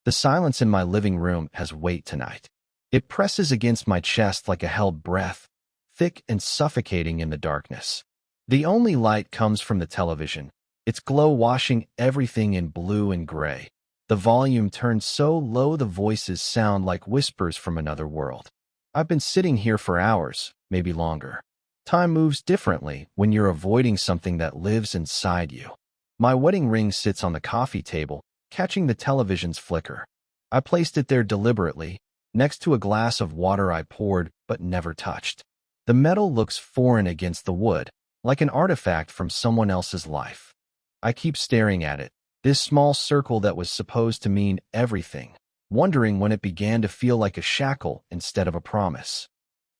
The silence in my living room has weight tonight. It presses against my chest like a held breath, thick and suffocating in the darkness. The only light comes from the television, its glow washing everything in blue and gray. The volume turned so low the voices sound like whispers from another world. I've been sitting here for hours, maybe longer. Time moves differently when you're avoiding something that lives inside you. My wedding ring sits on the coffee table, catching the television's flicker. I placed it there deliberately, next to a glass of water I poured but never touched. The metal looks foreign against the wood, like an artifact from someone else's life. I keep staring at it, this small circle that was supposed to mean everything, wondering when it began to feel like a shackle instead of a promise.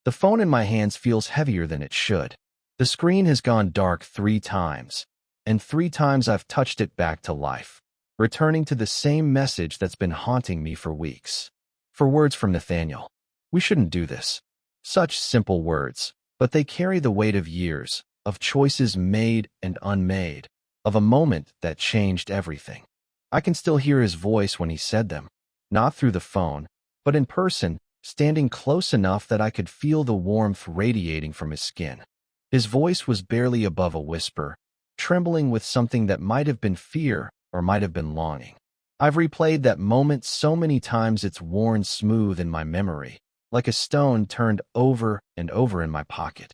The phone in my hands feels heavier than it should. The screen has gone dark 3 times, and 3 times I've touched it back to life, returning to the same message that's been haunting me for weeks. For words from Nathaniel. We shouldn't do this. Such simple words, but they carry the weight of years, of choices made and unmade, of a moment that changed everything. I can still hear his voice when he said them, not through the phone, but in person, standing close enough that I could feel the warmth radiating from his skin. His voice was barely above a whisper, trembling with something that might have been fear or might have been longing. I've replayed that moment so many times it's worn smooth in my memory, like a stone turned over and over in my pocket.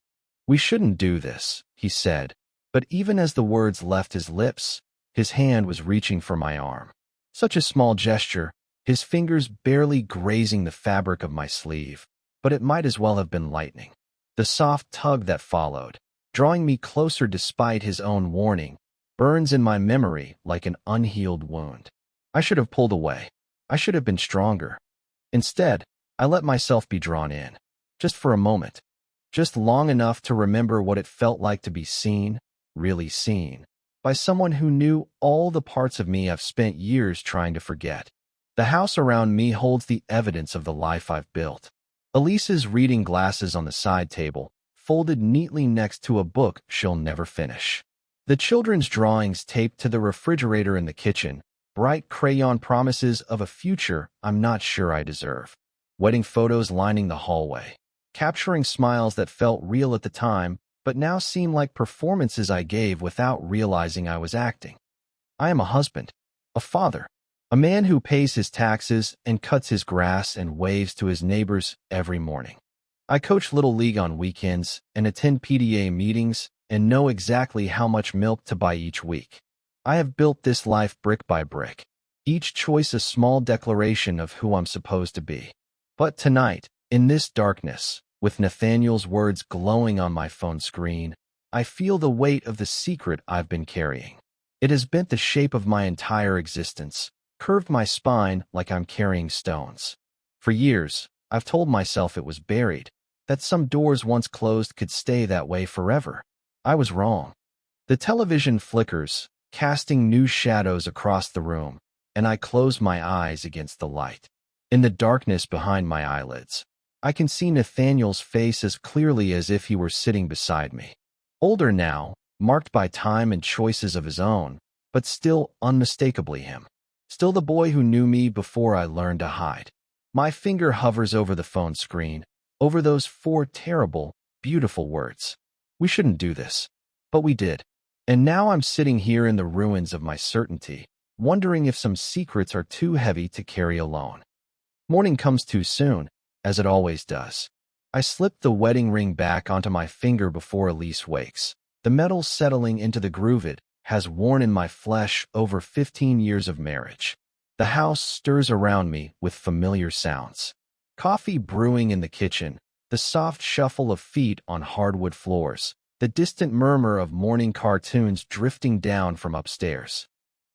We shouldn't do this, he said, but even as the words left his lips, his hand was reaching for my arm. Such a small gesture, his fingers barely grazing the fabric of my sleeve, but it might as well have been lightning. The soft tug that followed, drawing me closer despite his own warning, burns in my memory like an unhealed wound. I should have pulled away. I should have been stronger. Instead, I let myself be drawn in, just for a moment, just long enough to remember what it felt like to be seen, really seen, by someone who knew all the parts of me I've spent years trying to forget. The house around me holds the evidence of the life I've built. Elise's reading glasses on the side table, folded neatly next to a book she'll never finish. The children's drawings taped to the refrigerator in the kitchen, bright crayon promises of a future I'm not sure I deserve. Wedding photos lining the hallway, capturing smiles that felt real at the time, but now seem like performances I gave without realizing I was acting. I am a husband, a father, a man who pays his taxes and cuts his grass and waves to his neighbors every morning. I coach Little League on weekends and attend PTA meetings and know exactly how much milk to buy each week. I have built this life brick by brick, each choice a small declaration of who I'm supposed to be. But tonight, in this darkness, with Nathaniel's words glowing on my phone screen, I feel the weight of the secret I've been carrying. It has bent the shape of my entire existence, curved my spine like I'm carrying stones. For years, I've told myself it was buried, that some doors once closed could stay that way forever. I was wrong. The television flickers, casting new shadows across the room, and I close my eyes against the light. In the darkness behind my eyelids, I can see Nathaniel's face as clearly as if he were sitting beside me. Older now, marked by time and choices of his own, but still unmistakably him. Still the boy who knew me before I learned to hide. My finger hovers over the phone screen, over those 4 terrible, beautiful words. We shouldn't do this. But we did. And now I'm sitting here in the ruins of my certainty, wondering if some secrets are too heavy to carry alone. Morning comes too soon, as it always does. I slip the wedding ring back onto my finger before Elise wakes. The metal settling into the groove it has worn in my flesh over 15 years of marriage. The house stirs around me with familiar sounds. Coffee brewing in the kitchen, the soft shuffle of feet on hardwood floors, the distant murmur of morning cartoons drifting down from upstairs.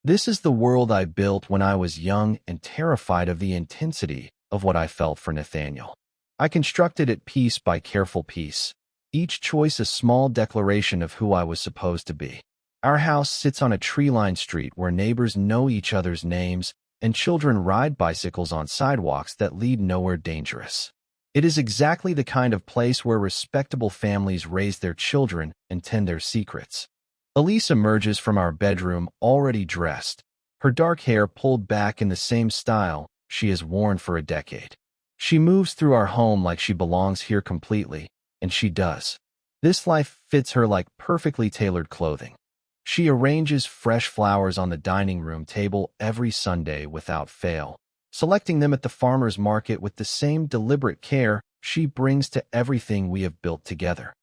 This is the world I built when I was young and terrified of the intensity of what I felt for Nathaniel. I constructed it piece by careful piece, each choice a small declaration of who I was supposed to be. Our house sits on a tree-lined street where neighbors know each other's names and children ride bicycles on sidewalks that lead nowhere dangerous. It is exactly the kind of place where respectable families raise their children and tend their secrets. Elise emerges from our bedroom already dressed, her dark hair pulled back in the same style she has worn for a decade. She moves through our home like she belongs here completely, and she does. This life fits her like perfectly tailored clothing. She arranges fresh flowers on the dining room table every Sunday without fail, selecting them at the farmer's market with the same deliberate care she brings to everything we have built together.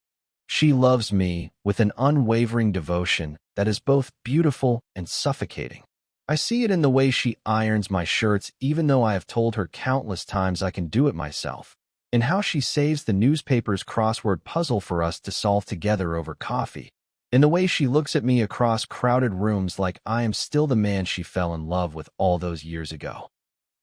She loves me with an unwavering devotion that is both beautiful and suffocating. I see it in the way she irons my shirts even though I have told her countless times I can do it myself, in how she saves the newspaper's crossword puzzle for us to solve together over coffee, in the way she looks at me across crowded rooms like I am still the man she fell in love with all those years ago.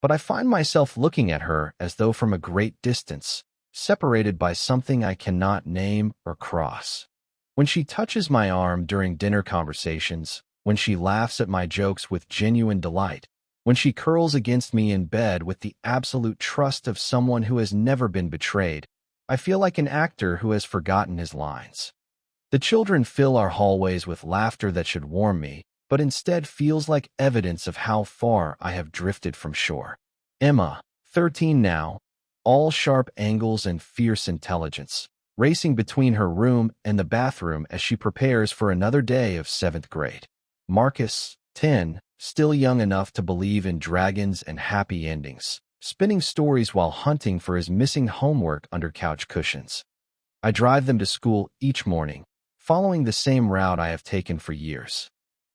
But I find myself looking at her as though from a great distance, separated by something I cannot name or cross. When she touches my arm during dinner conversations, when she laughs at my jokes with genuine delight, when she curls against me in bed with the absolute trust of someone who has never been betrayed, I feel like an actor who has forgotten his lines. The children fill our hallways with laughter that should warm me, but instead feels like evidence of how far I have drifted from shore. Emma, 13 now, all sharp angles and fierce intelligence, racing between her room and the bathroom as she prepares for another day of 7th grade. Marcus, 10, still young enough to believe in dragons and happy endings, spinning stories while hunting for his missing homework under couch cushions. I drive them to school each morning, following the same route I have taken for years.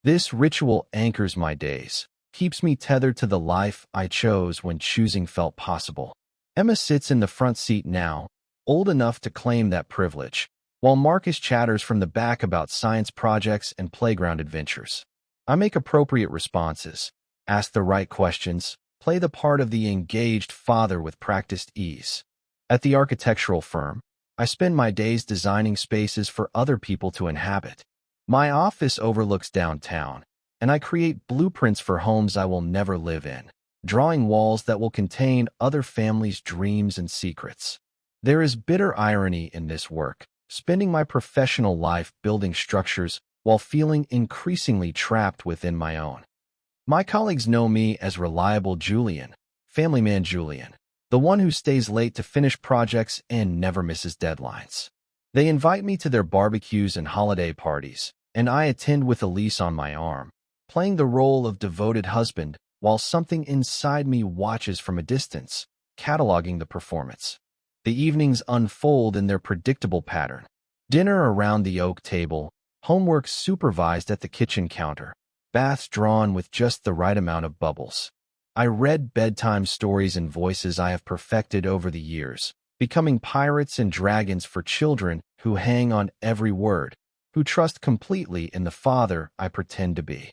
This ritual anchors my days, keeps me tethered to the life I chose when choosing felt possible. Emma sits in the front seat now, old enough to claim that privilege, while Marcus chatters from the back about science projects and playground adventures. I make appropriate responses, ask the right questions, play the part of the engaged father with practiced ease. At the architectural firm, I spend my days designing spaces for other people to inhabit. My office overlooks downtown, and I create blueprints for homes I will never live in, drawing walls that will contain other families' dreams and secrets. There is bitter irony in this work, spending my professional life building structures while feeling increasingly trapped within my own. My colleagues know me as Reliable Julian, Family Man Julian, the one who stays late to finish projects and never misses deadlines. They invite me to their barbecues and holiday parties, and I attend with Elise on my arm, playing the role of devoted husband while something inside me watches from a distance, cataloging the performance. The evenings unfold in their predictable pattern. Dinner around the oak table, homework supervised at the kitchen counter, baths drawn with just the right amount of bubbles. I read bedtime stories in voices I have perfected over the years, becoming pirates and dragons for children who hang on every word, who trust completely in the father I pretend to be.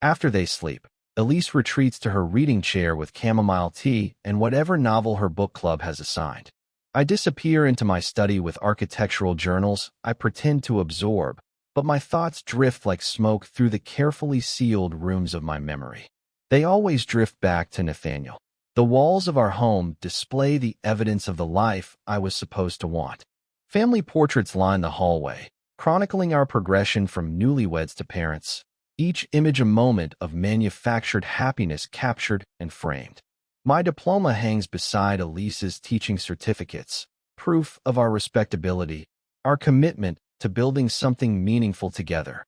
After they sleep, Elise retreats to her reading chair with chamomile tea and whatever novel her book club has assigned. I disappear into my study with architectural journals I pretend to absorb, but my thoughts drift like smoke through the carefully sealed rooms of my memory. They always drift back to Nathaniel. The walls of our home display the evidence of the life I was supposed to want. Family portraits line the hallway, chronicling our progression from newlyweds to parents, each image a moment of manufactured happiness captured and framed. My diploma hangs beside Elise's teaching certificates, proof of our respectability, our commitment to building something meaningful together.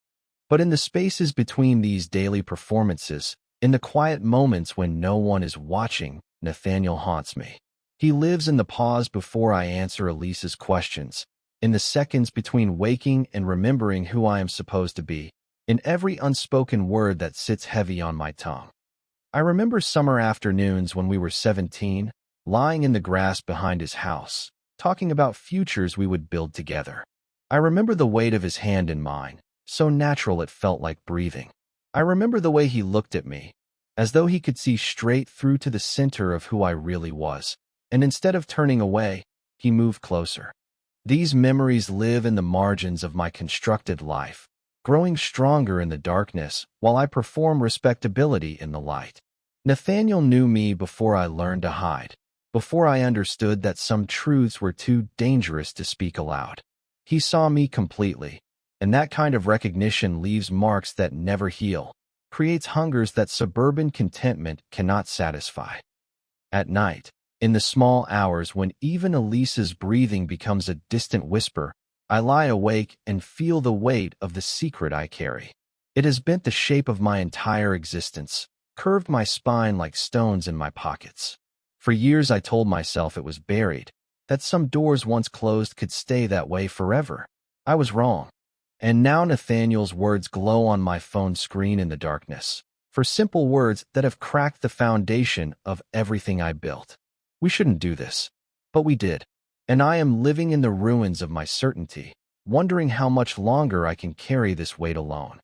But in the spaces between these daily performances, in the quiet moments when no one is watching, Nathaniel haunts me. He lives in the pause before I answer Elise's questions, in the seconds between waking and remembering who I am supposed to be, in every unspoken word that sits heavy on my tongue. I remember summer afternoons when we were 17, lying in the grass behind his house, talking about futures we would build together. I remember the weight of his hand in mine, so natural it felt like breathing. I remember the way he looked at me, as though he could see straight through to the center of who I really was, and instead of turning away, he moved closer. These memories live in the margins of my constructed life, growing stronger in the darkness while I perform respectability in the light. Nathaniel knew me before I learned to hide, before I understood that some truths were too dangerous to speak aloud. He saw me completely, and that kind of recognition leaves marks that never heal. creates hungers that suburban contentment cannot satisfy. At night, in the small hours when even Elisa's breathing becomes a distant whisper, I lie awake and feel the weight of the secret I carry. It has bent the shape of my entire existence, curved my spine like stones in my pockets. For years I told myself it was buried, that some doors once closed could stay that way forever. I was wrong. And now Nathaniel's words glow on my phone screen in the darkness, for simple words that have cracked the foundation of everything I built. We shouldn't do this, but we did. And I am living in the ruins of my certainty, wondering how much longer I can carry this weight alone.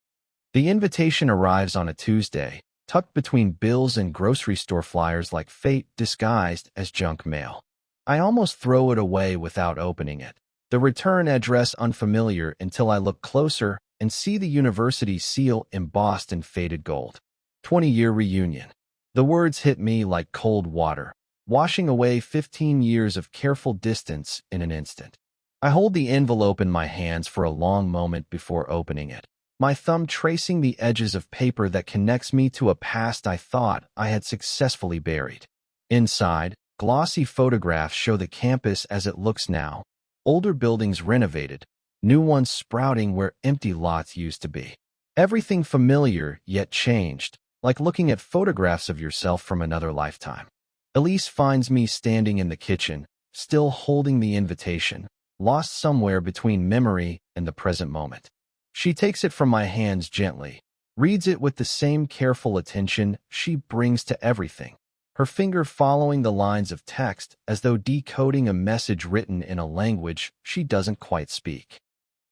The invitation arrives on a Tuesday, tucked between bills and grocery store flyers like fate disguised as junk mail. I almost throw it away without opening it. The return address unfamiliar until I look closer and see the university seal embossed in faded gold. 20-year reunion. The words hit me like cold water, washing away 15 years of careful distance in an instant. I hold the envelope in my hands for a long moment before opening it, my thumb tracing the edges of paper that connects me to a past I thought I had successfully buried. Inside, glossy photographs show the campus as it looks now, older buildings renovated, new ones sprouting where empty lots used to be. Everything familiar yet changed, like looking at photographs of yourself from another lifetime. Elise finds me standing in the kitchen, still holding the invitation, lost somewhere between memory and the present moment. She takes it from my hands gently, reads it with the same careful attention she brings to everything, her finger following the lines of text as though decoding a message written in a language she doesn't quite speak.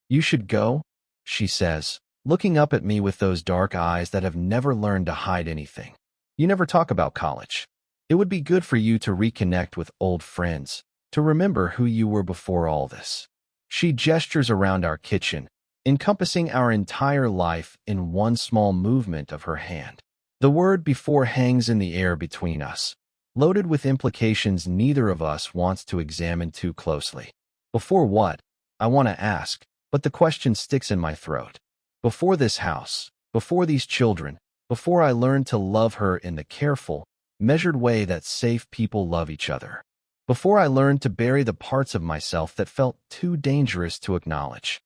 "You should go," she says, looking up at me with those dark eyes that have never learned to hide anything. "You never talk about college. It would be good for you to reconnect with old friends, to remember who you were before all this." She gestures around our kitchen, encompassing our entire life in one small movement of her hand. The word before hangs in the air between us, loaded with implications neither of us wants to examine too closely. Before what? I want to ask, but the question sticks in my throat. Before this house, before these children, before I learned to love her in the careful, measured way that safe people love each other. Before I learned to bury the parts of myself that felt too dangerous to acknowledge.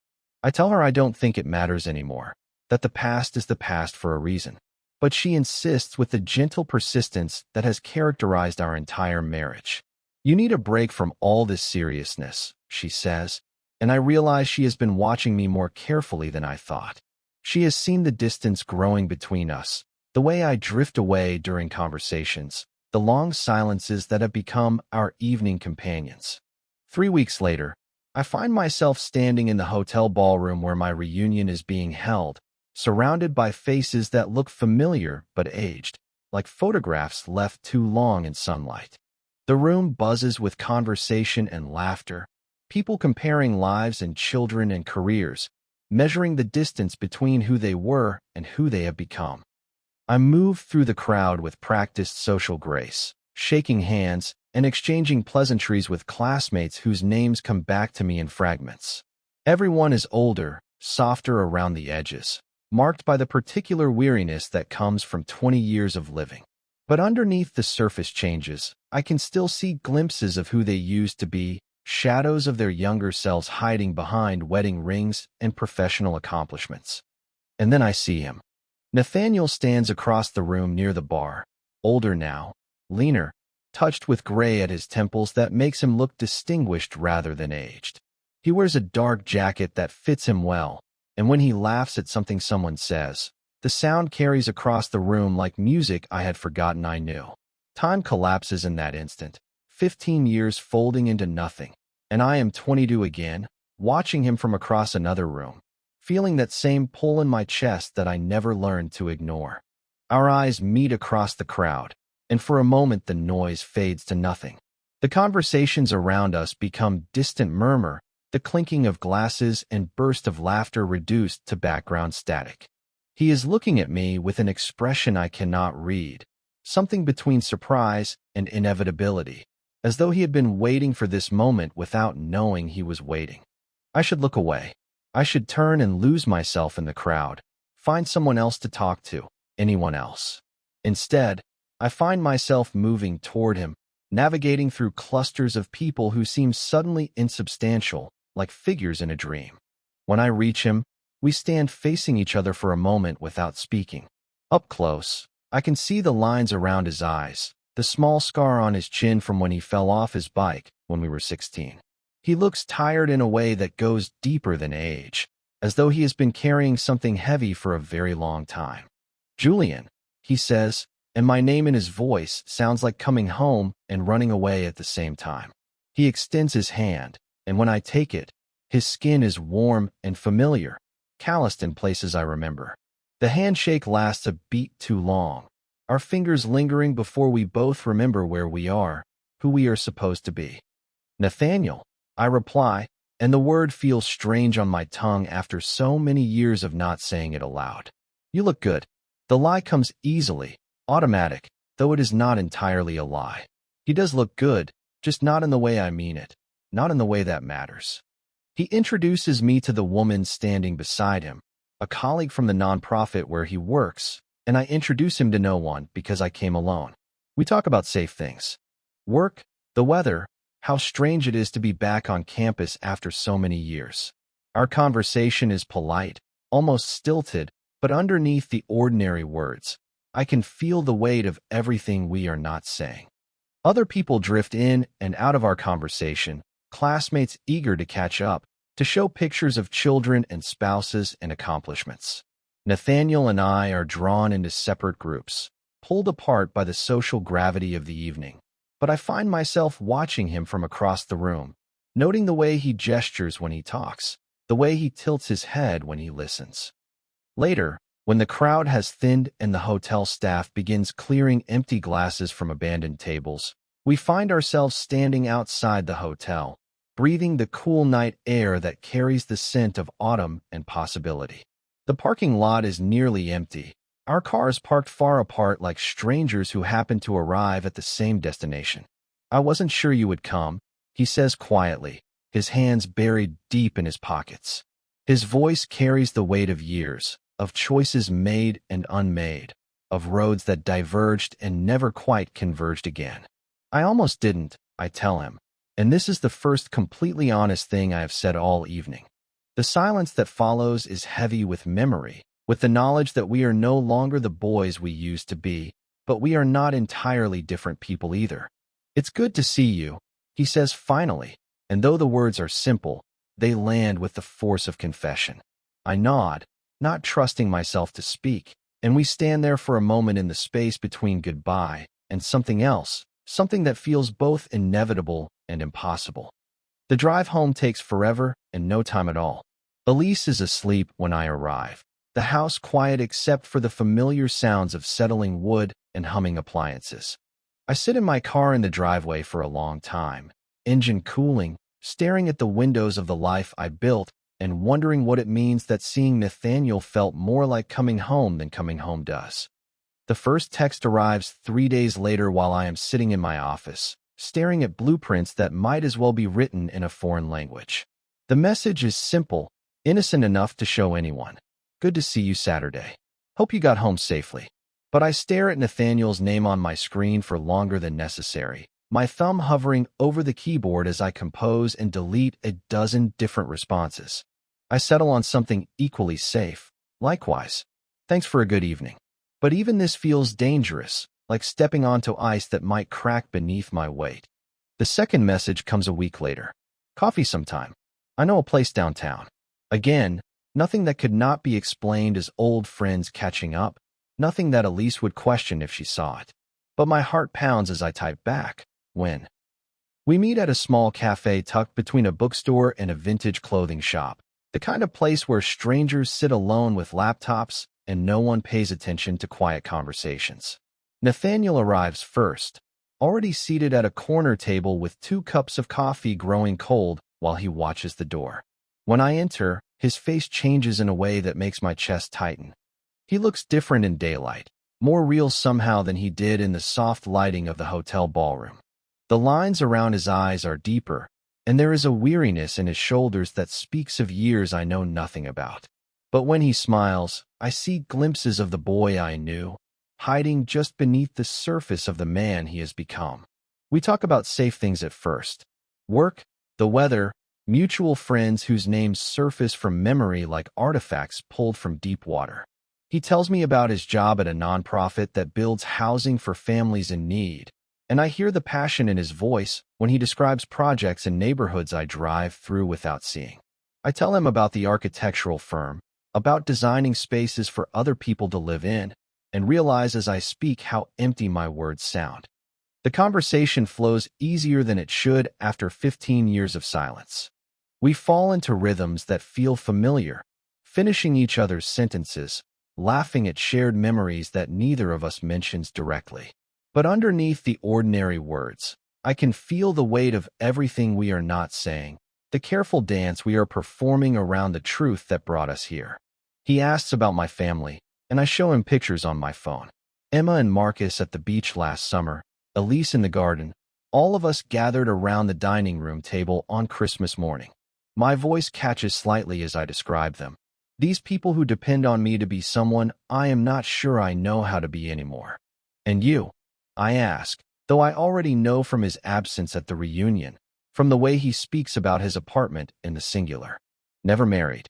I tell her I don't think it matters anymore, that the past is the past for a reason. But she insists with the gentle persistence that has characterized our entire marriage. "You need a break from all this seriousness," she says, and I realize she has been watching me more carefully than I thought. She has seen the distance growing between us, the way I drift away during conversations, the long silences that have become our evening companions. 3 weeks later, I find myself standing in the hotel ballroom where my reunion is being held, surrounded by faces that look familiar but aged, like photographs left too long in sunlight. The room buzzes with conversation and laughter, people comparing lives and children and careers, measuring the distance between who they were and who they have become. I move through the crowd with practiced social grace, shaking hands and exchanging pleasantries with classmates whose names come back to me in fragments. Everyone is older, softer around the edges, marked by the particular weariness that comes from 20 years of living. But underneath the surface changes, I can still see glimpses of who they used to be, shadows of their younger selves hiding behind wedding rings and professional accomplishments. And then I see him. Nathaniel stands across the room near the bar, older now, leaner, touched with gray at his temples that makes him look distinguished rather than aged. He wears a dark jacket that fits him well, and when he laughs at something someone says, the sound carries across the room like music I had forgotten I knew. Time collapses in that instant, 15 years folding into nothing, and I am 22 again, watching him from across another room, feeling that same pull in my chest that I never learned to ignore. Our eyes meet across the crowd, and for a moment the noise fades to nothing. The conversations around us become distant murmur, the clinking of glasses and burst of laughter reduced to background static. He is looking at me with an expression I cannot read, something between surprise and inevitability, as though he had been waiting for this moment without knowing he was waiting. I should look away. I should turn and lose myself in the crowd, find someone else to talk to. anyone else. Instead, I find myself moving toward him, navigating through clusters of people who seem suddenly insubstantial, like figures in a dream. When I reach him, we stand facing each other for a moment without speaking. Up close, I can see the lines around his eyes, the small scar on his chin from when he fell off his bike when we were 16. He looks tired in a way that goes deeper than age, as though he has been carrying something heavy for a very long time. "Julian," he says, and my name in his voice sounds like coming home and running away at the same time. He extends his hand, and when I take it, his skin is warm and familiar, calloused in places I remember. The handshake lasts a beat too long, our fingers lingering before we both remember where we are, who we are supposed to be. "Nathaniel," I reply, and the word feels strange on my tongue after so many years of not saying it aloud. "You look good." The lie comes easily, automatic, though it is not entirely a lie. He does look good, just not in the way I mean it, not in the way that matters. He introduces me to the woman standing beside him, a colleague from the nonprofit where he works, and I introduce him to no one because I came alone. We talk about safe things. Work, the weather, how strange it is to be back on campus after so many years. Our conversation is polite, almost stilted, but underneath the ordinary words, I can feel the weight of everything we are not saying. Other people drift in and out of our conversation, classmates eager to catch up, to show pictures of children and spouses and accomplishments. Nathaniel and I are drawn into separate groups, pulled apart by the social gravity of the evening. But I find myself watching him from across the room, noting the way he gestures when he talks, the way he tilts his head when he listens. Later, when the crowd has thinned and the hotel staff begins clearing empty glasses from abandoned tables, we find ourselves standing outside the hotel, breathing the cool night air that carries the scent of autumn and possibility. The parking lot is nearly empty, our cars parked far apart like strangers who happen to arrive at the same destination. "I wasn't sure you would come," he says quietly, his hands buried deep in his pockets. His voice carries the weight of years, of choices made and unmade, of roads that diverged and never quite converged again. "I almost didn't," I tell him, and this is the first completely honest thing I have said all evening. The silence that follows is heavy with memory, with the knowledge that we are no longer the boys we used to be, but we are not entirely different people either. "It's good to see you," he says finally, and though the words are simple, they land with the force of confession. I nod, not trusting myself to speak, and we stand there for a moment in the space between goodbye and something else, something that feels both inevitable and impossible. The drive home takes forever and no time at all. Elise is asleep when I arrive, the house quiet except for the familiar sounds of settling wood and humming appliances. I sit in my car in the driveway for a long time, engine cooling, staring at the windows of the life I built and wondering what it means that seeing Nathaniel felt more like coming home than coming home does. The first text arrives 3 days later while I am sitting in my office, staring at blueprints that might as well be written in a foreign language. The message is simple, innocent enough to show anyone. "Good to see you Saturday. Hope you got home safely." But I stare at Nathaniel's name on my screen for longer than necessary, my thumb hovering over the keyboard as I compose and delete a dozen different responses. I settle on something equally safe. "Likewise. Thanks for a good evening." But even this feels dangerous, like stepping onto ice that might crack beneath my weight. The second message comes a week later. "Coffee sometime. I know a place downtown." Again, nothing that could not be explained as old friends catching up, nothing that Elise would question if she saw it. But my heart pounds as I type back, "When?" We meet at a small cafe tucked between a bookstore and a vintage clothing shop, the kind of place where strangers sit alone with laptops and no one pays attention to quiet conversations. Nathaniel arrives first, already seated at a corner table with 2 cups of coffee growing cold while he watches the door. When I enter, his face changes in a way that makes my chest tighten. He looks different in daylight, more real somehow than he did in the soft lighting of the hotel ballroom. The lines around his eyes are deeper, and there is a weariness in his shoulders that speaks of years I know nothing about. But when he smiles, I see glimpses of the boy I knew, hiding just beneath the surface of the man he has become. We talk about safe things at first. Work, the weather, mutual friends whose names surface from memory like artifacts pulled from deep water. He tells me about his job at a nonprofit that builds housing for families in need, and I hear the passion in his voice when he describes projects in neighborhoods I drive through without seeing. I tell him about the architectural firm, about designing spaces for other people to live in, and realize as I speak how empty my words sound. The conversation flows easier than it should after 15 years of silence. We fall into rhythms that feel familiar, finishing each other's sentences, laughing at shared memories that neither of us mentions directly. But underneath the ordinary words, I can feel the weight of everything we are not saying, the careful dance we are performing around the truth that brought us here. He asks about my family, and I show him pictures on my phone. Emma and Marcus at the beach last summer, Elise in the garden, all of us gathered around the dining room table on Christmas morning. My voice catches slightly as I describe them. These people who depend on me to be someone I am not sure I know how to be anymore. And you? I ask, though I already know from his absence at the reunion, from the way he speaks about his apartment in the singular. Never married.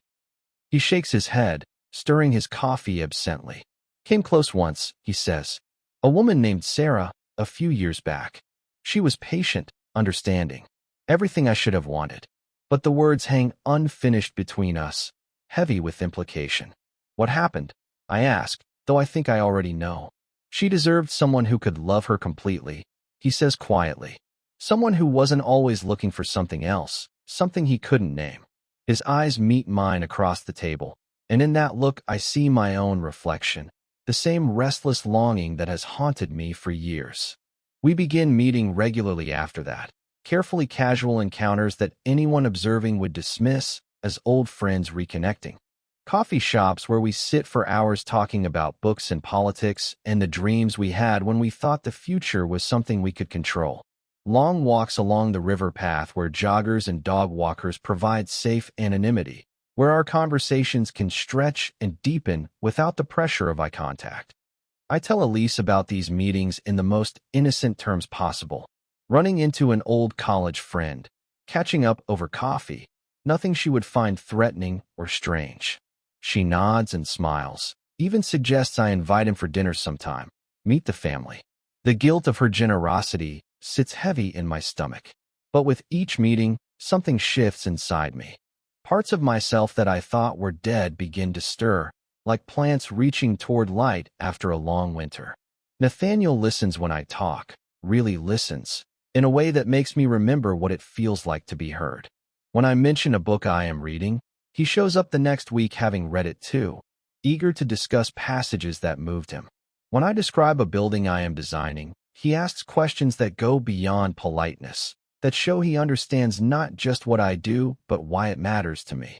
He shakes his head, stirring his coffee absently. Came close once, he says. A woman named Sarah, a few years back. She was patient, understanding. Everything I should have wanted. But the words hang unfinished between us, heavy with implication. What happened? I ask, though I think I already know. She deserved someone who could love her completely, he says quietly. Someone who wasn't always looking for something else, something he couldn't name. His eyes meet mine across the table, and in that look I see my own reflection, the same restless longing that has haunted me for years. We begin meeting regularly after that, carefully casual encounters that anyone observing would dismiss as old friends reconnecting. Coffee shops where we sit for hours talking about books and politics and the dreams we had when we thought the future was something we could control. Long walks along the river path where joggers and dog walkers provide safe anonymity, where our conversations can stretch and deepen without the pressure of eye contact. I tell Elise about these meetings in the most innocent terms possible. Running into an old college friend, catching up over coffee, nothing she would find threatening or strange. She nods and smiles, even suggests I invite him for dinner sometime, meet the family. The guilt of her generosity sits heavy in my stomach. But with each meeting, something shifts inside me. Parts of myself that I thought were dead begin to stir, like plants reaching toward light after a long winter. Nathaniel listens when I talk, really listens, in a way that makes me remember what it feels like to be heard. When I mention a book I am reading, he shows up the next week having read it too, eager to discuss passages that moved him. When I describe a building I am designing, he asks questions that go beyond politeness, that show he understands not just what I do, but why it matters to me.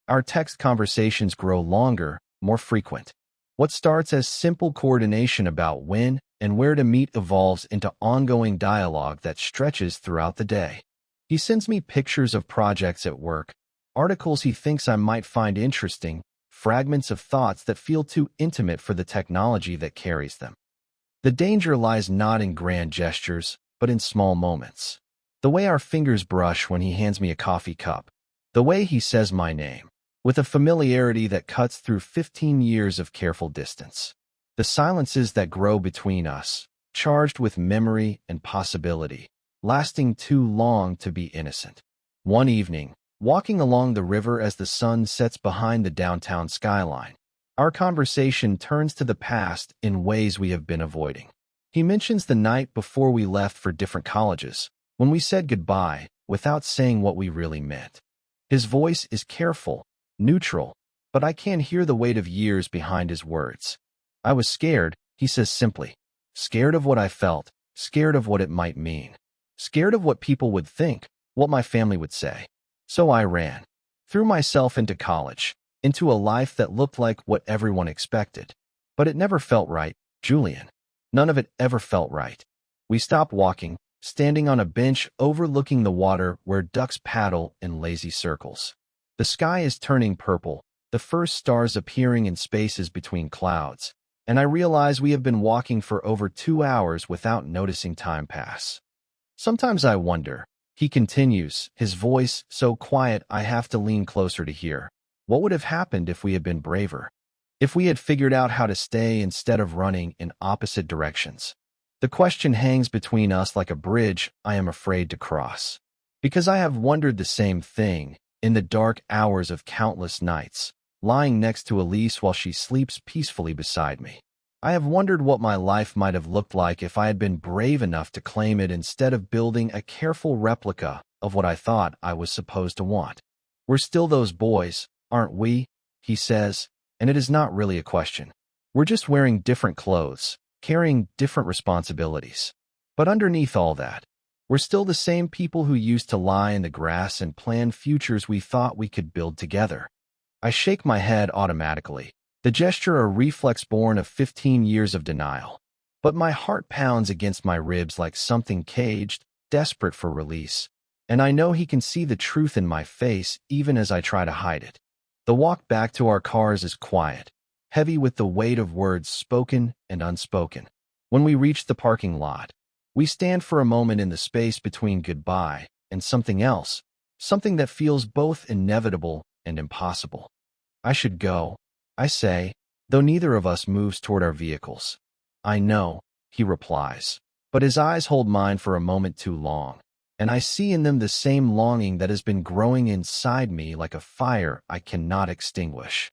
Our text conversations grow longer, more frequent. What starts as simple coordination about when and where to meet evolves into ongoing dialogue that stretches throughout the day. He sends me pictures of projects at work, articles he thinks I might find interesting, fragments of thoughts that feel too intimate for the technology that carries them. The danger lies not in grand gestures, but in small moments. The way our fingers brush when he hands me a coffee cup. The way he says my name, with a familiarity that cuts through 15 years of careful distance. The silences that grow between us, charged with memory and possibility, lasting too long to be innocent. One evening, walking along the river as the sun sets behind the downtown skyline, our conversation turns to the past in ways we have been avoiding. He mentions the night before we left for different colleges, when we said goodbye without saying what we really meant. His voice is careful, neutral, but I can hear the weight of years behind his words. I was scared, he says simply. Scared of what I felt, scared of what it might mean. Scared of what people would think, what my family would say. So I ran. Threw myself into college, into a life that looked like what everyone expected. But it never felt right, Julian. None of it ever felt right. We stopped walking, standing on a bench overlooking the water where ducks paddle in lazy circles. The sky is turning purple, the first stars appearing in spaces between clouds, and I realize we have been walking for over 2 hours without noticing time pass. Sometimes I wonder, he continues, his voice so quiet I have to lean closer to hear. What would have happened if we had been braver? If we had figured out how to stay instead of running in opposite directions? The question hangs between us like a bridge I am afraid to cross. Because I have wondered the same thing, in the dark hours of countless nights, lying next to Elise while she sleeps peacefully beside me. I have wondered what my life might have looked like if I had been brave enough to claim it instead of building a careful replica of what I thought I was supposed to want. We're still those boys, aren't we? He says, and it is not really a question. We're just wearing different clothes, carrying different responsibilities. But underneath all that, we're still the same people who used to lie in the grass and plan futures we thought we could build together. I shake my head automatically, the gesture a reflex born of 15 years of denial. But my heart pounds against my ribs like something caged, desperate for release, and I know he can see the truth in my face even as I try to hide it. The walk back to our cars is quiet, heavy with the weight of words spoken and unspoken. When we reach the parking lot, we stand for a moment in the space between goodbye and something else, something that feels both inevitable and impossible. I should go, I say, though neither of us moves toward our vehicles. I know, he replies, but his eyes hold mine for a moment too long, and I see in them the same longing that has been growing inside me like a fire I cannot extinguish.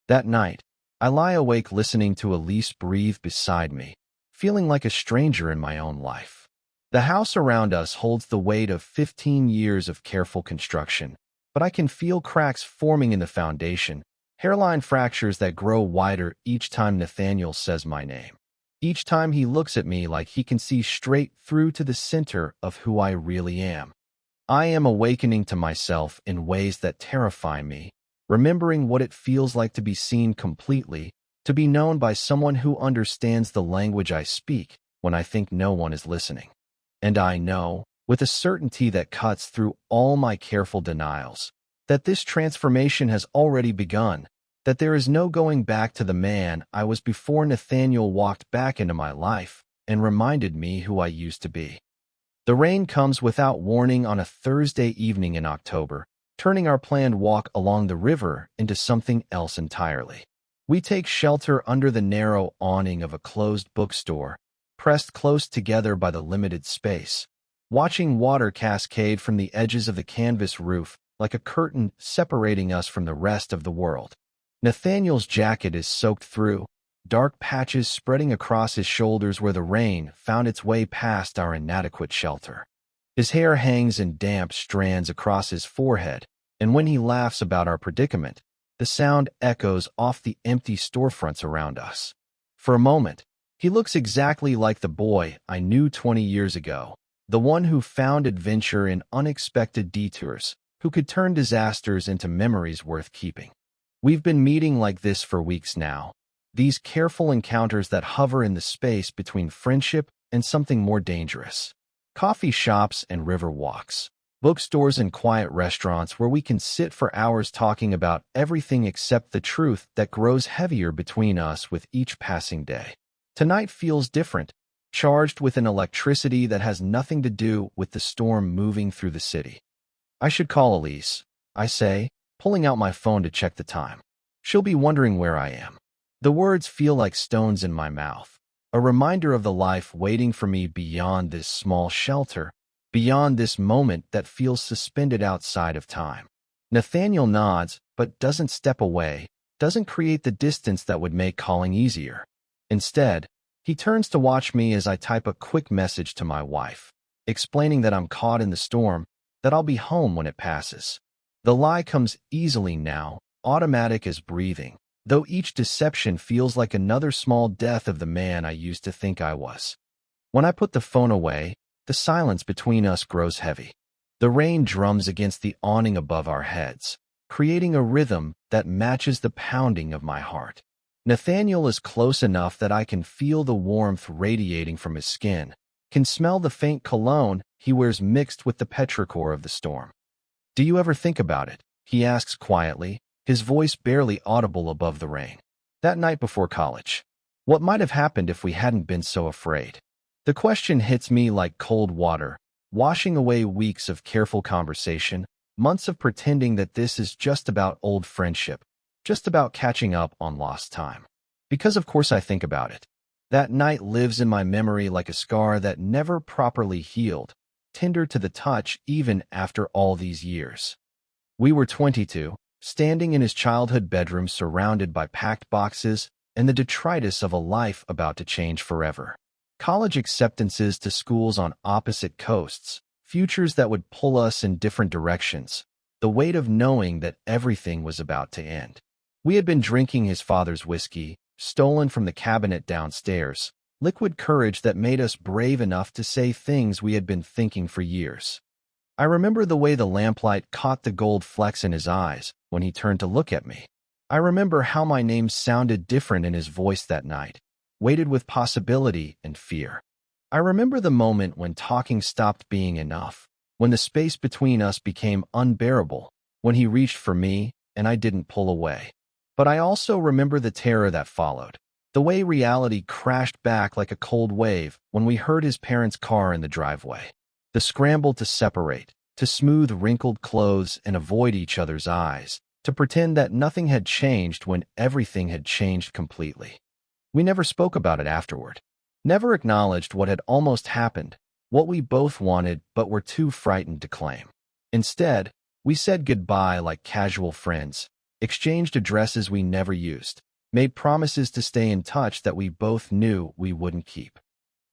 That night, I lie awake listening to Elise breathe beside me, feeling like a stranger in my own life. The house around us holds the weight of 15 years of careful construction, but I can feel cracks forming in the foundation, hairline fractures that grow wider each time Nathaniel says my name. Each time he looks at me like he can see straight through to the center of who I really am. I am awakening to myself in ways that terrify me, remembering what it feels like to be seen completely, to be known by someone who understands the language I speak when I think no one is listening. And I know, with a certainty that cuts through all my careful denials, that this transformation has already begun, that there is no going back to the man I was before Nathaniel walked back into my life and reminded me who I used to be. The rain comes without warning on a Thursday evening in October, turning our planned walk along the river into something else entirely. We take shelter under the narrow awning of a closed bookstore, pressed close together by the limited space, watching water cascade from the edges of the canvas roof like a curtain separating us from the rest of the world. Nathaniel's jacket is soaked through, dark patches spreading across his shoulders where the rain found its way past our inadequate shelter. His hair hangs in damp strands across his forehead, and when he laughs about our predicament, the sound echoes off the empty storefronts around us. For a moment, he looks exactly like the boy I knew 20 years ago, the one who found adventure in unexpected detours, who could turn disasters into memories worth keeping. We've been meeting like this for weeks now, these careful encounters that hover in the space between friendship and something more dangerous. Coffee shops and river walks, bookstores and quiet restaurants where we can sit for hours talking about everything except the truth that grows heavier between us with each passing day. Tonight feels different, charged with an electricity that has nothing to do with the storm moving through the city. I should call Elise, I say, pulling out my phone to check the time. She'll be wondering where I am. The words feel like stones in my mouth, a reminder of the life waiting for me beyond this small shelter, beyond this moment that feels suspended outside of time. Nathaniel nods, but doesn't step away, doesn't create the distance that would make calling easier. Instead, he turns to watch me as I type a quick message to my wife, explaining that I'm caught in the storm, that I'll be home when it passes. The lie comes easily now, automatic as breathing, though each deception feels like another small death of the man I used to think I was. When I put the phone away, the silence between us grows heavy. The rain drums against the awning above our heads, creating a rhythm that matches the pounding of my heart. Nathaniel is close enough that I can feel the warmth radiating from his skin, can smell the faint cologne he wears mixed with the petrichor of the storm. "Do you ever think about it?" he asks quietly, his voice barely audible above the rain. That night before college. What might have happened if we hadn't been so afraid? The question hits me like cold water, washing away weeks of careful conversation, months of pretending that this is just about old friendship, just about catching up on lost time. Because of course I think about it. That night lives in my memory like a scar that never properly healed, tender to the touch even after all these years. We were 22, standing in his childhood bedroom surrounded by packed boxes and the detritus of a life about to change forever. College acceptances to schools on opposite coasts, futures that would pull us in different directions, the weight of knowing that everything was about to end. We had been drinking his father's whiskey, stolen from the cabinet downstairs, liquid courage that made us brave enough to say things we had been thinking for years. I remember the way the lamplight caught the gold flecks in his eyes when he turned to look at me. I remember how my name sounded different in his voice that night, weighted with possibility and fear. I remember the moment when talking stopped being enough, when the space between us became unbearable, when he reached for me and I didn't pull away. But I also remember the terror that followed, the way reality crashed back like a cold wave when we heard his parents' car in the driveway. The scramble to separate, to smooth wrinkled clothes and avoid each other's eyes, to pretend that nothing had changed when everything had changed completely. We never spoke about it afterward, never acknowledged what had almost happened, what we both wanted but were too frightened to claim. Instead, we said goodbye like casual friends, exchanged addresses we never used, made promises to stay in touch that we both knew we wouldn't keep.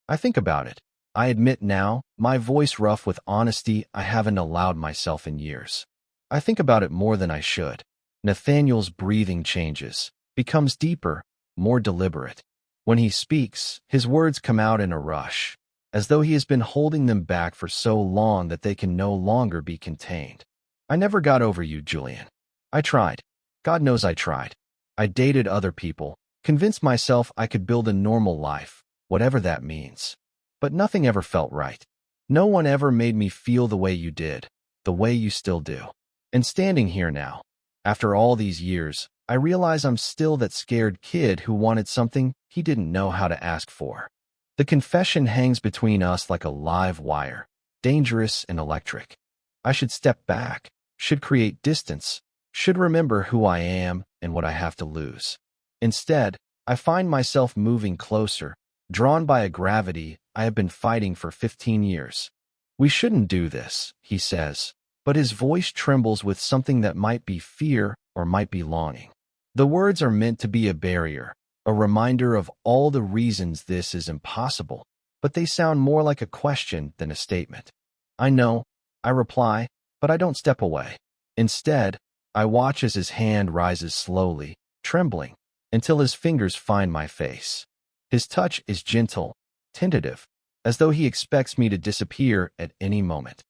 I think about it. I admit now, my voice rough with honesty I haven't allowed myself in years. I think about it more than I should. Nathaniel's breathing changes, becomes deeper, more deliberate. When he speaks, his words come out in a rush, as though he has been holding them back for so long that they can no longer be contained. I never got over you, Julian. I tried. God knows I tried. I dated other people, convinced myself I could build a normal life, whatever that means. But nothing ever felt right. No one ever made me feel the way you did, the way you still do. And standing here now, after all these years, I realize I'm still that scared kid who wanted something he didn't know how to ask for. The confession hangs between us like a live wire, dangerous and electric. I should step back, should create distance, should remember who I am and what I have to lose. Instead, I find myself moving closer, drawn by a gravity I have been fighting for 15 years. We shouldn't do this, he says, but his voice trembles with something that might be fear or might be longing. The words are meant to be a barrier, a reminder of all the reasons this is impossible, but they sound more like a question than a statement. I know, I reply, but I don't step away. Instead, I watch as his hand rises slowly, trembling, until his fingers find my face. His touch is gentle, tentative, as though he expects me to disappear at any moment.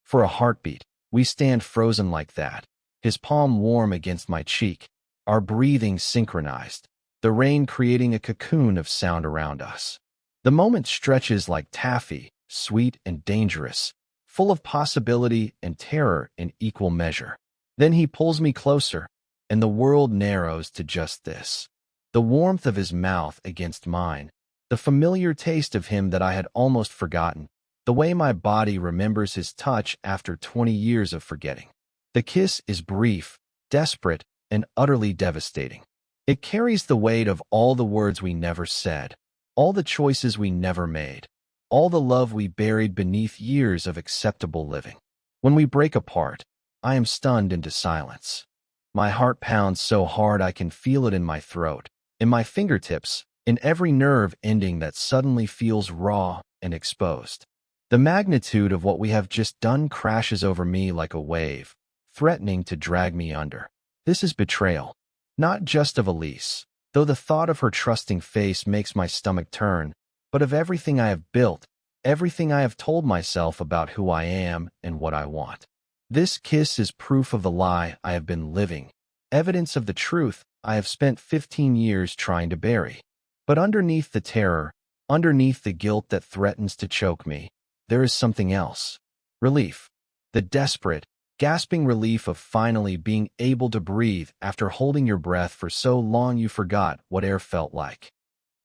For a heartbeat, we stand frozen like that, his palm warm against my cheek, our breathing synchronized, the rain creating a cocoon of sound around us. The moment stretches like taffy, sweet and dangerous, full of possibility and terror in equal measure. Then he pulls me closer, and the world narrows to just this. The warmth of his mouth against mine, the familiar taste of him that I had almost forgotten, the way my body remembers his touch after 20 years of forgetting. The kiss is brief, desperate, and utterly devastating. It carries the weight of all the words we never said, all the choices we never made, all the love we buried beneath years of acceptable living. When we break apart, I am stunned into silence. My heart pounds so hard I can feel it in my throat, in my fingertips, in every nerve ending that suddenly feels raw and exposed. The magnitude of what we have just done crashes over me like a wave, threatening to drag me under. This is betrayal, not just of Elise, though the thought of her trusting face makes my stomach turn, but of everything I have built, everything I have told myself about who I am and what I want. This kiss is proof of the lie I have been living, evidence of the truth I have spent 15 years trying to bury. But underneath the terror, underneath the guilt that threatens to choke me, there is something else. Relief. The desperate, gasping relief of finally being able to breathe after holding your breath for so long you forgot what air felt like.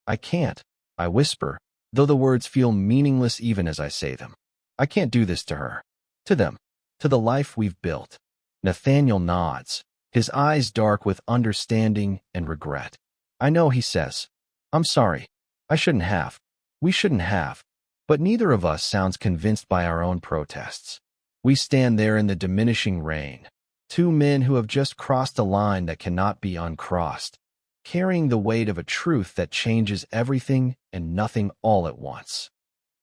I can't, I whisper, though the words feel meaningless even as I say them. I can't do this to her. To them. To the life we've built. Nathaniel nods, his eyes dark with understanding and regret. I know, he says. I'm sorry. I shouldn't have. We shouldn't have. But neither of us sounds convinced by our own protests. We stand there in the diminishing rain, two men who have just crossed a line that cannot be uncrossed, carrying the weight of a truth that changes everything and nothing all at once.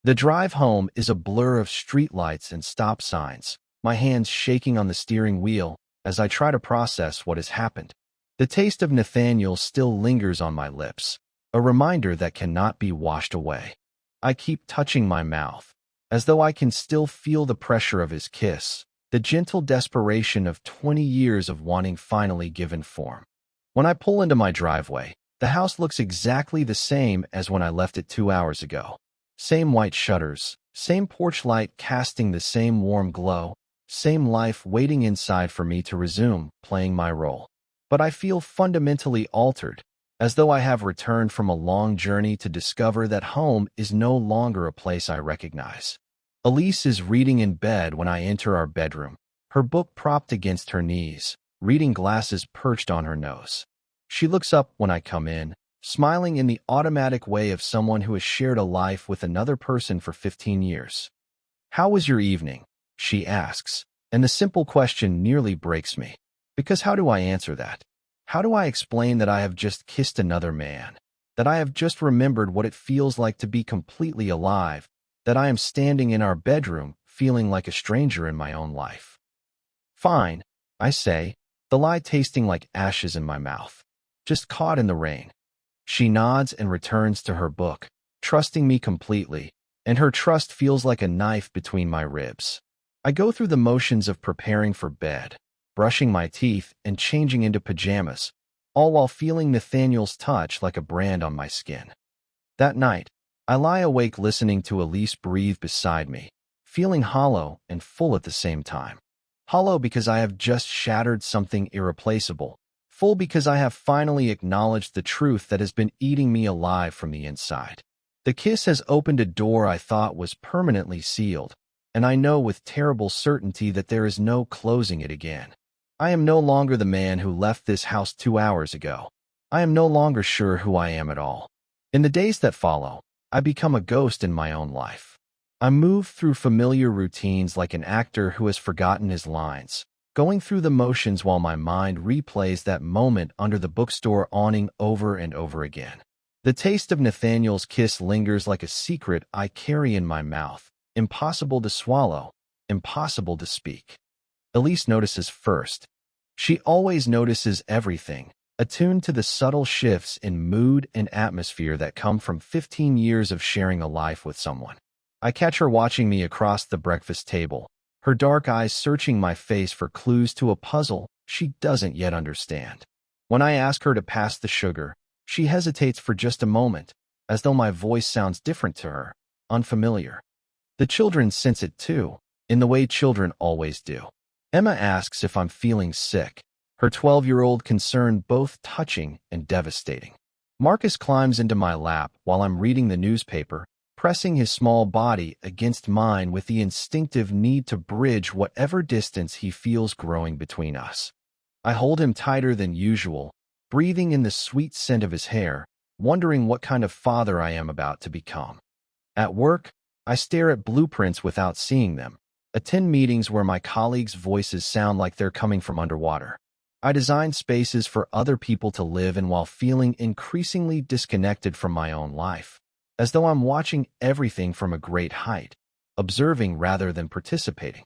The drive home is a blur of streetlights and stop signs, my hands shaking on the steering wheel as I try to process what has happened. The taste of Nathaniel still lingers on my lips, a reminder that cannot be washed away. I keep touching my mouth, as though I can still feel the pressure of his kiss, the gentle desperation of 20 years of wanting finally given form. When I pull into my driveway, the house looks exactly the same as when I left it 2 hours ago. Same white shutters, same porch light casting the same warm glow, same life waiting inside for me to resume playing my role. But I feel fundamentally altered, as though I have returned from a long journey to discover that home is no longer a place I recognize. Elise is reading in bed when I enter our bedroom, her book propped against her knees, reading glasses perched on her nose. She looks up when I come in, smiling in the automatic way of someone who has shared a life with another person for 15 years. "How was your evening?" she asks, and the simple question nearly breaks me. Because how do I answer that? How do I explain that I have just kissed another man, that I have just remembered what it feels like to be completely alive, that I am standing in our bedroom feeling like a stranger in my own life? "Fine," I say, the lie tasting like ashes in my mouth. "Just caught in the rain." She nods and returns to her book, trusting me completely, and her trust feels like a knife between my ribs. I go through the motions of preparing for bed, brushing my teeth and changing into pajamas, all while feeling Nathaniel's touch like a brand on my skin. That night, I lie awake listening to Elise breathe beside me, feeling hollow and full at the same time. Hollow because I have just shattered something irreplaceable, full because I have finally acknowledged the truth that has been eating me alive from the inside. The kiss has opened a door I thought was permanently sealed, and I know with terrible certainty that there is no closing it again. I am no longer the man who left this house 2 hours ago. I am no longer sure who I am at all. In the days that follow, I become a ghost in my own life. I move through familiar routines like an actor who has forgotten his lines, going through the motions while my mind replays that moment under the bookstore awning over and over again. The taste of Nathaniel's kiss lingers like a secret I carry in my mouth, impossible to swallow, impossible to speak. Elise notices first. She always notices everything, attuned to the subtle shifts in mood and atmosphere that come from 15 years of sharing a life with someone. I catch her watching me across the breakfast table, her dark eyes searching my face for clues to a puzzle she doesn't yet understand. When I ask her to pass the sugar, she hesitates for just a moment, as though my voice sounds different to her, unfamiliar. The children sense it too, in the way children always do. Emma asks if I'm feeling sick, her 12-year-old concern both touching and devastating. Marcus climbs into my lap while I'm reading the newspaper, pressing his small body against mine with the instinctive need to bridge whatever distance he feels growing between us. I hold him tighter than usual, breathing in the sweet scent of his hair, wondering what kind of father I am about to become. At work, I stare at blueprints without seeing them, attend meetings where my colleagues' voices sound like they're coming from underwater. I design spaces for other people to live in while feeling increasingly disconnected from my own life, as though I'm watching everything from a great height, observing rather than participating.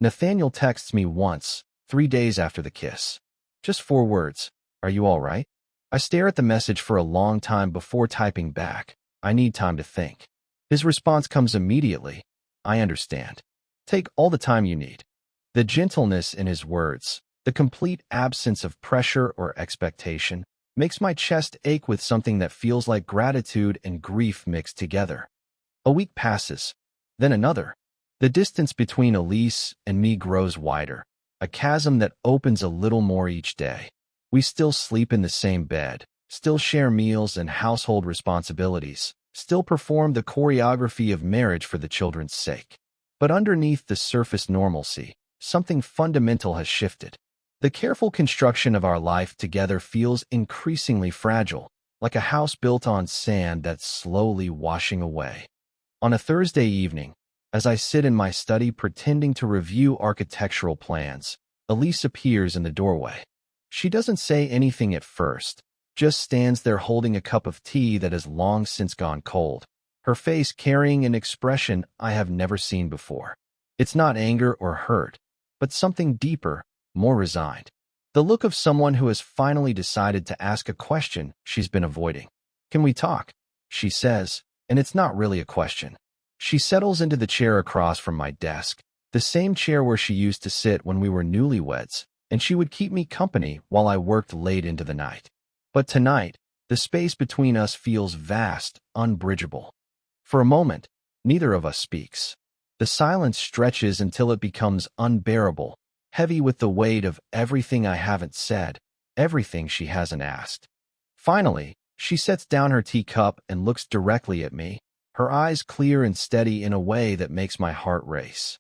Nathaniel texts me once, 3 days after the kiss. Just 4 words, "Are you all right?" I stare at the message for a long time before typing back, "I need time to think." His response comes immediately, "I understand. Take all the time you need." The gentleness in his words, the complete absence of pressure or expectation, makes my chest ache with something that feels like gratitude and grief mixed together. A week passes, then another. The distance between Elise and me grows wider, a chasm that opens a little more each day. We still sleep in the same bed, still share meals and household responsibilities, still perform the choreography of marriage for the children's sake. But underneath the surface normalcy, something fundamental has shifted. The careful construction of our life together feels increasingly fragile, like a house built on sand that's slowly washing away. On a Thursday evening, as I sit in my study pretending to review architectural plans, Elise appears in the doorway. She doesn't say anything at first, just stands there holding a cup of tea that has long since gone cold, her face carrying an expression I have never seen before. It's not anger or hurt, but something deeper, more resigned. The look of someone who has finally decided to ask a question she's been avoiding. "Can we talk?" she says, and it's not really a question. She settles into the chair across from my desk, the same chair where she used to sit when we were newlyweds, and she would keep me company while I worked late into the night. But tonight, the space between us feels vast, unbridgeable. For a moment, neither of us speaks. The silence stretches until it becomes unbearable, heavy with the weight of everything I haven't said, everything she hasn't asked. Finally, she sets down her teacup and looks directly at me, her eyes clear and steady in a way that makes my heart race.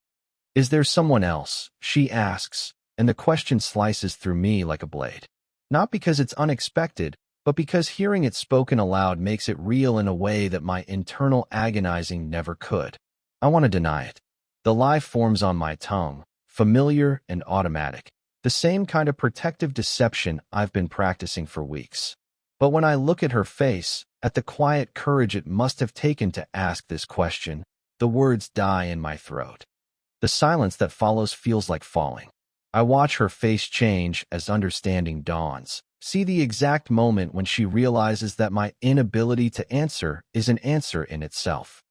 "Is there someone else?" she asks, and the question slices through me like a blade. Not because it's unexpected, but because hearing it spoken aloud makes it real in a way that my internal agonizing never could. I want to deny it. The lie forms on my tongue, familiar and automatic, the same kind of protective deception I've been practicing for weeks. But when I look at her face, at the quiet courage it must have taken to ask this question, the words die in my throat. The silence that follows feels like falling. I watch her face change as understanding dawns, see the exact moment when she realizes that my inability to answer is an answer in itself.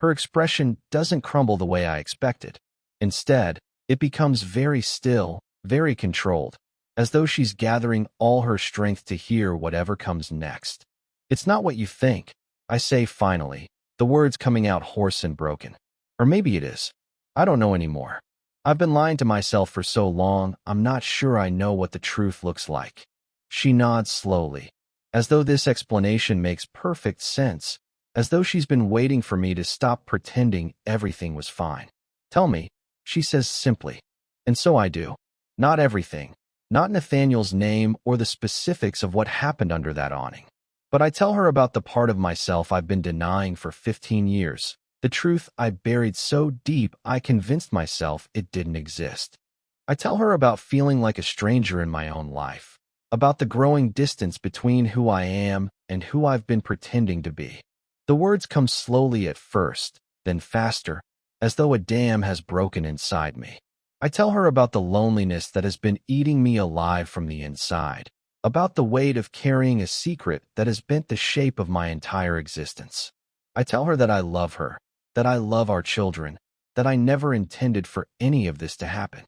Her expression doesn't crumble the way I expected. Instead, it becomes very still, very controlled, as though she's gathering all her strength to hear whatever comes next. "It's not what you think," I say finally, the words coming out hoarse and broken. Or maybe it is. I don't know anymore. I've been lying to myself for so long, I'm not sure I know what the truth looks like. She nods slowly, as though this explanation makes perfect sense, as though she's been waiting for me to stop pretending everything was fine. "Tell me," she says simply. And so I do. Not everything. Not Nathaniel's name or the specifics of what happened under that awning. But I tell her about the part of myself I've been denying for 15 years, the truth I buried so deep I convinced myself it didn't exist. I tell her about feeling like a stranger in my own life, about the growing distance between who I am and who I've been pretending to be. The words come slowly at first, then faster, as though a dam has broken inside me. I tell her about the loneliness that has been eating me alive from the inside, about the weight of carrying a secret that has bent the shape of my entire existence. I tell her that I love her, that I love our children, that I never intended for any of this to happen.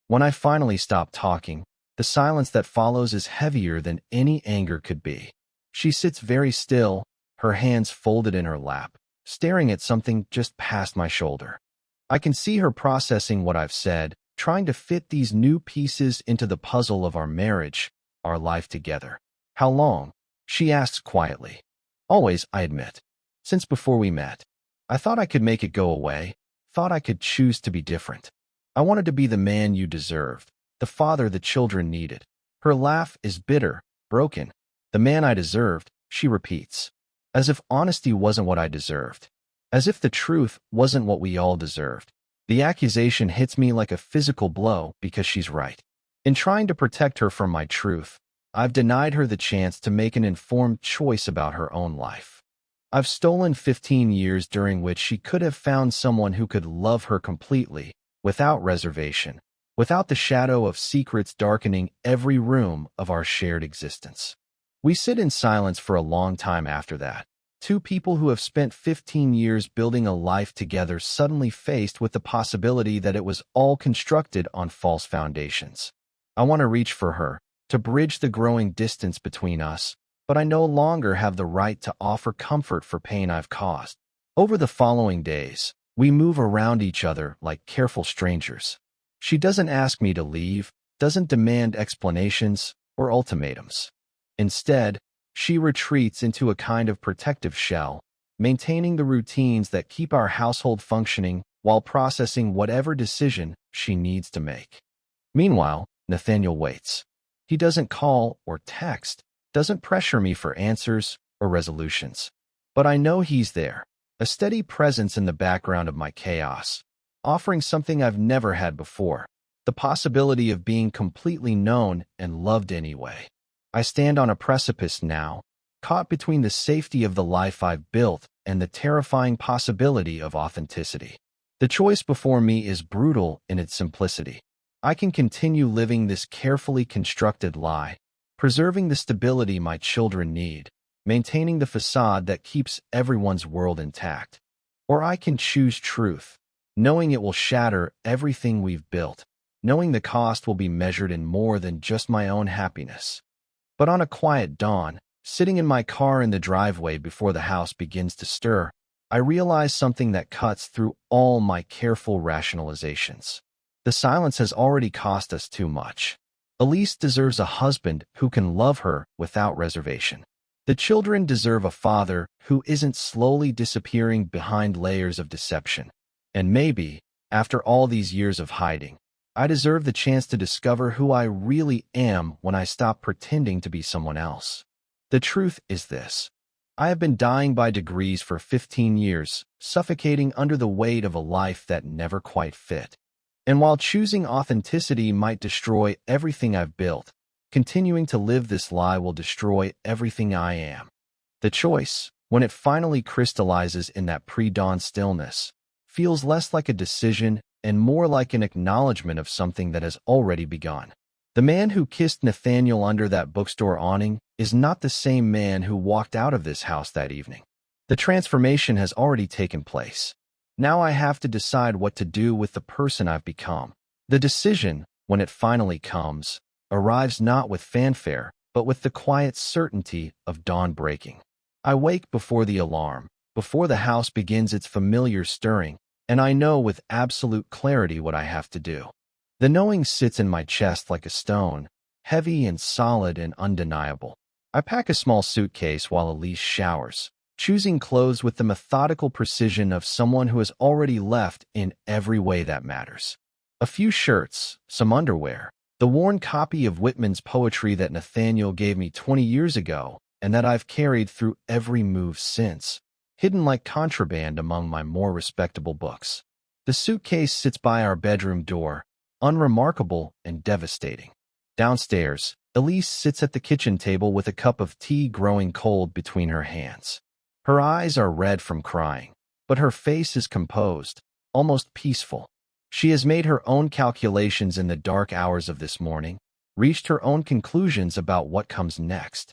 When I finally stop talking, the silence that follows is heavier than any anger could be. She sits very still, her hands folded in her lap, staring at something just past my shoulder. I can see her processing what I've said, trying to fit these new pieces into the puzzle of our marriage, our life together. "How long?" she asks quietly. "Always," I admit. "Since before we met. I thought I could make it go away, thought I could choose to be different. I wanted to be the man you deserved, the father the children needed." Her laugh is bitter, broken. "The man I deserved," she repeats, as if honesty wasn't what I deserved, as if the truth wasn't what we all deserved. The accusation hits me like a physical blow because she's right. In trying to protect her from my truth, I've denied her the chance to make an informed choice about her own life. I've stolen 15 years during which she could have found someone who could love her completely, without reservation, without the shadow of secrets darkening every room of our shared existence. We sit in silence for a long time after that. Two people who have spent 15 years building a life together suddenly faced with the possibility that it was all constructed on false foundations. I want to reach for her, to bridge the growing distance between us, but I no longer have the right to offer comfort for pain I've caused. Over the following days, we move around each other like careful strangers. She doesn't ask me to leave, doesn't demand explanations or ultimatums. Instead, she retreats into a kind of protective shell, maintaining the routines that keep our household functioning while processing whatever decision she needs to make. Meanwhile, Nathaniel waits. He doesn't call or text, doesn't pressure me for answers or resolutions. But I know he's there, a steady presence in the background of my chaos, offering something I've never had before, the possibility of being completely known and loved anyway. I stand on a precipice now, caught between the safety of the life I've built and the terrifying possibility of authenticity. The choice before me is brutal in its simplicity. I can continue living this carefully constructed lie, preserving the stability my children need, maintaining the facade that keeps everyone's world intact. Or I can choose truth, knowing it will shatter everything we've built, knowing the cost will be measured in more than just my own happiness. But on a quiet dawn, sitting in my car in the driveway before the house begins to stir, I realize something that cuts through all my careful rationalizations. The silence has already cost us too much. Elise deserves a husband who can love her without reservation. The children deserve a father who isn't slowly disappearing behind layers of deception. And maybe, after all these years of hiding, I deserve the chance to discover who I really am when I stop pretending to be someone else. The truth is this. I have been dying by degrees for 15 years, suffocating under the weight of a life that never quite fit. And while choosing authenticity might destroy everything I've built, continuing to live this lie will destroy everything I am. The choice, when it finally crystallizes in that pre-dawn stillness, feels less like a decision and more like an acknowledgement of something that has already begun. The man who kissed Nathaniel under that bookstore awning is not the same man who walked out of this house that evening. The transformation has already taken place. Now I have to decide what to do with the person I've become. The decision, when it finally comes, arrives not with fanfare, but with the quiet certainty of dawn breaking. I wake before the alarm, before the house begins its familiar stirring, and I know with absolute clarity what I have to do. The knowing sits in my chest like a stone, heavy and solid and undeniable. I pack a small suitcase while Elise showers, choosing clothes with the methodical precision of someone who has already left in every way that matters. A few shirts, some underwear, the worn copy of Whitman's poetry that Nathaniel gave me 20 years ago and that I've carried through every move since, hidden like contraband among my more respectable books. The suitcase sits by our bedroom door, unremarkable and devastating. Downstairs, Elise sits at the kitchen table with a cup of tea growing cold between her hands. Her eyes are red from crying, but her face is composed, almost peaceful. She has made her own calculations in the dark hours of this morning, reached her own conclusions about what comes next.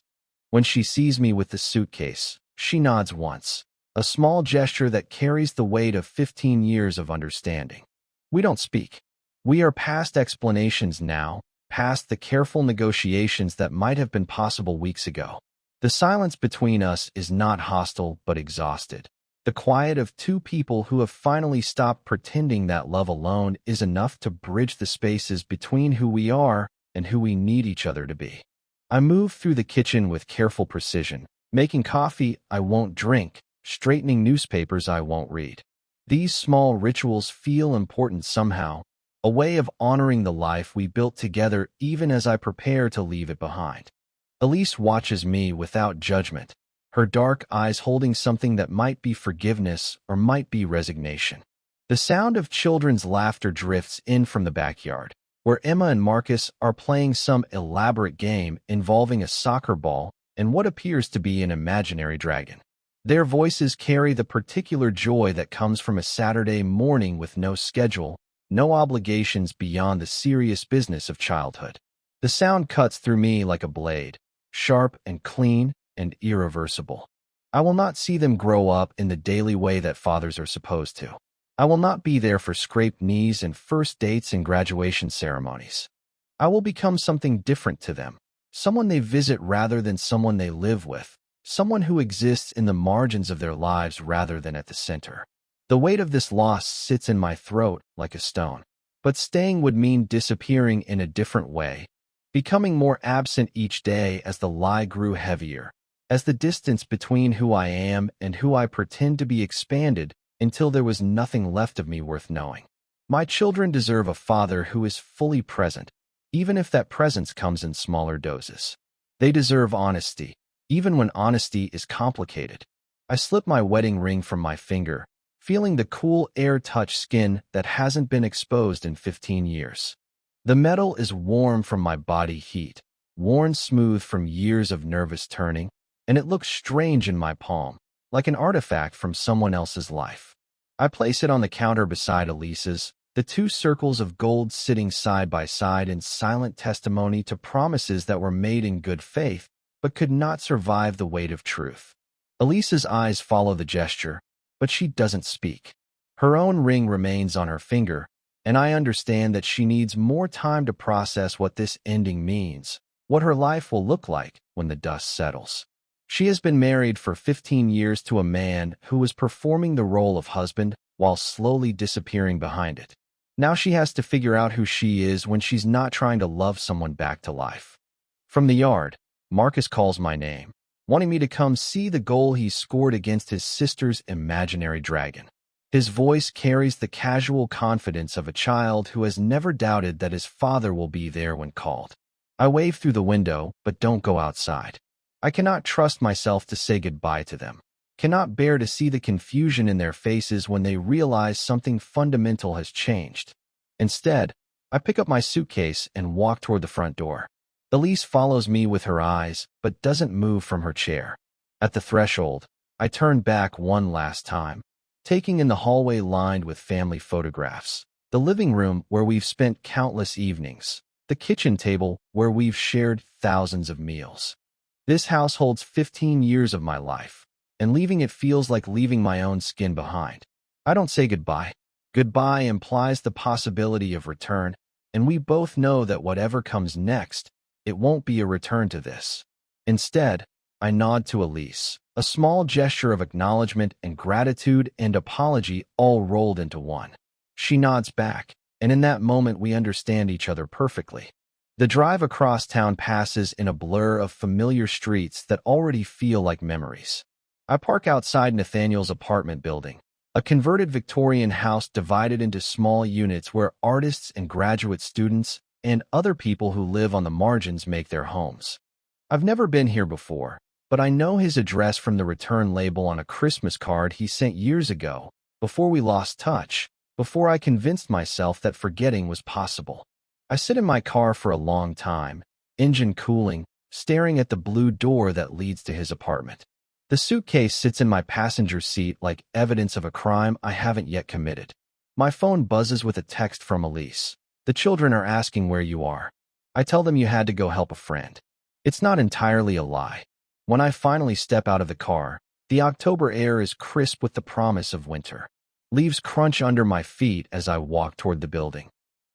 When she sees me with the suitcase, she nods once, a small gesture that carries the weight of 15 years of understanding. We don't speak. We are past explanations now, past the careful negotiations that might have been possible weeks ago. The silence between us is not hostile but exhausted. The quiet of two people who have finally stopped pretending that love alone is enough to bridge the spaces between who we are and who we need each other to be. I move through the kitchen with careful precision, making coffee I won't drink, straightening newspapers I won't read. These small rituals feel important somehow, a way of honoring the life we built together even as I prepare to leave it behind. Elise watches me without judgment, her dark eyes holding something that might be forgiveness or might be resignation. The sound of children's laughter drifts in from the backyard, where Emma and Marcus are playing some elaborate game involving a soccer ball and what appears to be an imaginary dragon. Their voices carry the particular joy that comes from a Saturday morning with no schedule, no obligations beyond the serious business of childhood. The sound cuts through me like a blade, sharp and clean and irreversible. I will not see them grow up in the daily way that fathers are supposed to. I will not be there for scraped knees and first dates and graduation ceremonies. I will become something different to them, someone they visit rather than someone they live with, someone who exists in the margins of their lives rather than at the center. The weight of this loss sits in my throat like a stone. But staying would mean disappearing in a different way, becoming more absent each day as the lie grew heavier, as the distance between who I am and who I pretend to be expanded until there was nothing left of me worth knowing. My children deserve a father who is fully present, even if that presence comes in smaller doses. They deserve honesty, even when honesty is complicated. I slip my wedding ring from my finger, feeling the cool air-touch skin that hasn't been exposed in 15 years. The metal is warm from my body heat, worn smooth from years of nervous turning, and it looks strange in my palm, like an artifact from someone else's life. I place it on the counter beside Elise's, the two circles of gold sitting side by side in silent testimony to promises that were made in good faith, but could not survive the weight of truth. Elise's eyes follow the gesture, but she doesn't speak. Her own ring remains on her finger, and I understand that she needs more time to process what this ending means, what her life will look like when the dust settles. She has been married for 15 years to a man who was performing the role of husband while slowly disappearing behind it. Now she has to figure out who she is when she's not trying to love someone back to life. From the yard, Marcus calls my name, wanting me to come see the goal he scored against his sister's imaginary dragon. His voice carries the casual confidence of a child who has never doubted that his father will be there when called. I wave through the window, but don't go outside. I cannot trust myself to say goodbye to them, cannot bear to see the confusion in their faces when they realize something fundamental has changed. Instead, I pick up my suitcase and walk toward the front door. Elise follows me with her eyes, but doesn't move from her chair. At the threshold, I turn back one last time, taking in the hallway lined with family photographs, the living room where we've spent countless evenings, the kitchen table where we've shared thousands of meals. This house holds 15 years of my life, and leaving it feels like leaving my own skin behind. I don't say goodbye. Goodbye implies the possibility of return, and we both know that whatever comes next, it won't be a return to this. Instead, I nod to Elise, a small gesture of acknowledgement and gratitude and apology all rolled into one. She nods back, and in that moment we understand each other perfectly. The drive across town passes in a blur of familiar streets that already feel like memories. I park outside Nathaniel's apartment building, a converted Victorian house divided into small units where artists and graduate students and other people who live on the margins make their homes. I've never been here before, but I know his address from the return label on a Christmas card he sent years ago, before we lost touch, before I convinced myself that forgetting was possible. I sit in my car for a long time, engine cooling, staring at the blue door that leads to his apartment. The suitcase sits in my passenger seat like evidence of a crime I haven't yet committed. My phone buzzes with a text from Elise. The children are asking where you are. I tell them you had to go help a friend. It's not entirely a lie. When I finally step out of the car, the October air is crisp with the promise of winter. Leaves crunch under my feet as I walk toward the building,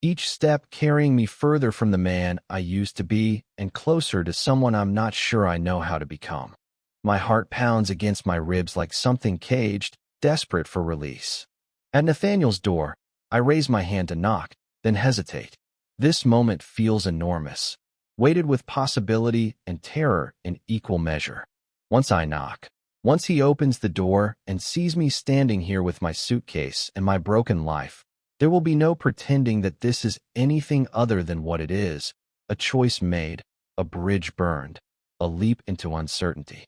each step carrying me further from the man I used to be and closer to someone I'm not sure I know how to become. My heart pounds against my ribs like something caged, desperate for release. At Nathaniel's door, I raise my hand to knock, then hesitate. This moment feels enormous, weighted with possibility and terror in equal measure. Once I knock, once he opens the door and sees me standing here with my suitcase and my broken life, there will be no pretending that this is anything other than what it is, a choice made, a bridge burned, a leap into uncertainty.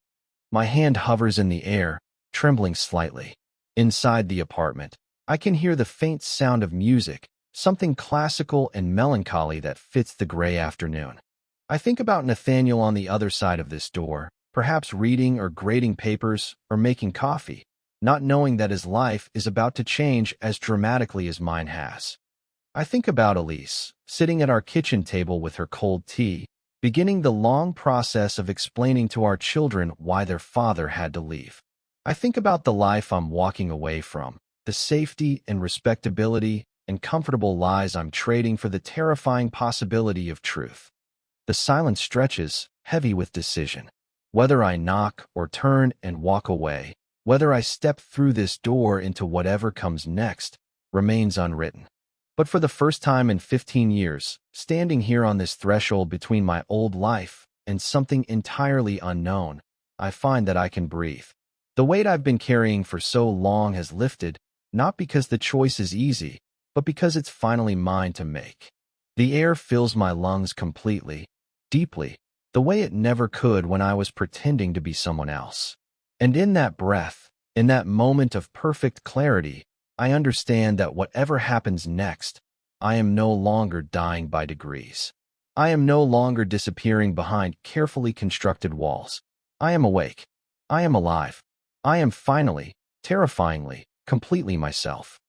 My hand hovers in the air, trembling slightly. Inside the apartment, I can hear the faint sound of music, something classical and melancholy that fits the gray afternoon. I think about Nathaniel on the other side of this door, perhaps reading or grading papers or making coffee, not knowing that his life is about to change as dramatically as mine has. I think about Elise, sitting at our kitchen table with her cold tea, beginning the long process of explaining to our children why their father had to leave. I think about the life I'm walking away from, the safety and respectability and comfortable lies I'm trading for the terrifying possibility of truth. The silence stretches, heavy with decision. Whether I knock or turn and walk away, whether I step through this door into whatever comes next, remains unwritten. But for the first time in 15 years, standing here on this threshold between my old life and something entirely unknown, I find that I can breathe. The weight I've been carrying for so long has lifted, not because the choice is easy, but because it's finally mine to make. The air fills my lungs completely, deeply, the way it never could when I was pretending to be someone else. And in that breath, in that moment of perfect clarity, I understand that whatever happens next, I am no longer dying by degrees. I am no longer disappearing behind carefully constructed walls. I am awake. I am alive. I am finally, terrifyingly, completely myself.